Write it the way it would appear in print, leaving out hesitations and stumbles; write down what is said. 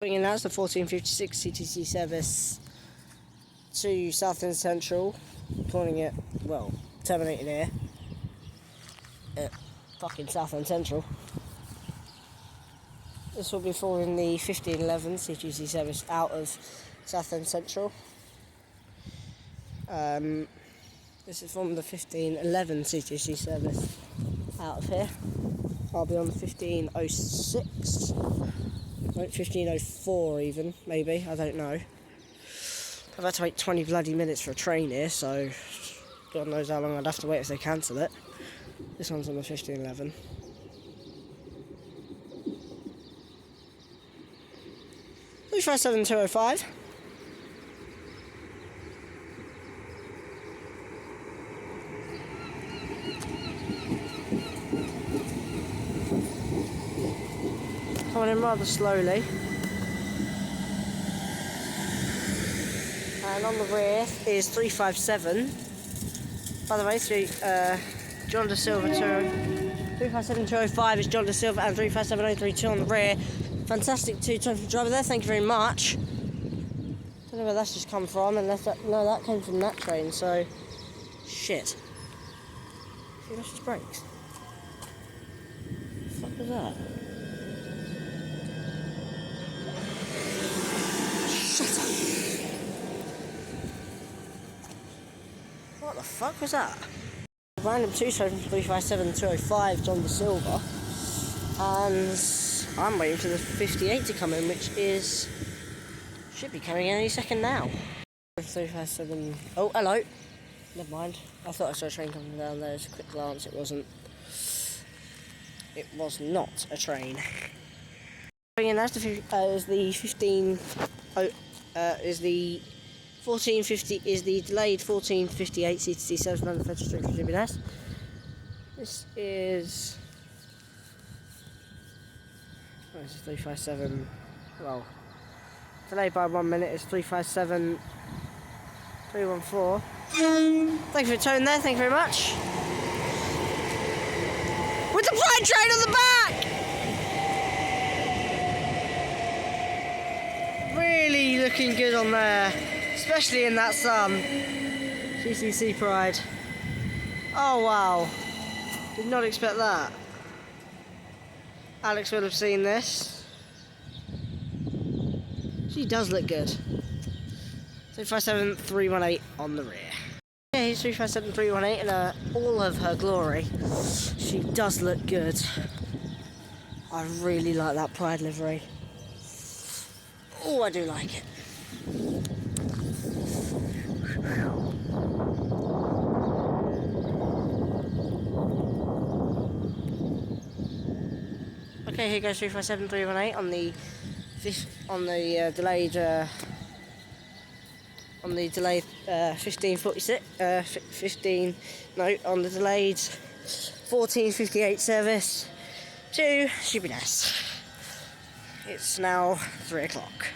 Bringing out the 1456 CTC service to Southend Central, calling it, well, terminated here at fucking Southend Central. This will be following the 1511 CTC service out of Southend Central. This is from the 1511 CTC service out of here. I'll be on the 1506, 1504 even, maybe, I don't know. I've had to wait 20 bloody minutes for a train here, so God knows how long I'd have to wait if they cancel it. This one's on the 1511. Three 57205. Coming in rather slowly. And on the rear is 357. By the way, John De Silva 357205 is John De Silva and 357032 on the rear. Fantastic two-tone from the driver there, thank you very much. Don't know where that's just come from, unless no, that came from that train, so shit. See, that's just brakes. What the fuck was that? Shut up! What the fuck was that? Random two-tone from 357205, John De Silva, and I'm waiting for the 58 to come in, which should be coming in any second now. 357. Oh, hello. Never mind. I thought I saw a train coming down there. Just a quick glance. It wasn't. It was not a train. Bringing that is the 15. Is the 1450 is the delayed 1458 CTC service manufactured for GBS. This is. Oh, this is 357. Well, delayed by 1 minute is 357 314. Thank you for towing there, thank you very much. With the freight train on the back! Really looking good on there, especially in that sun. GCC Pride. Oh wow, did not expect that. Alex will have seen this. She does look good. 357 318 on the rear. Yeah, here's 357 318 in all of her glory. She does look good. I really like that Pride livery. Oh, I do like it. Okay, here goes 357 318 on the delayed 1546 on the delayed 1458 service to Stupid S. It's now 3 o'clock.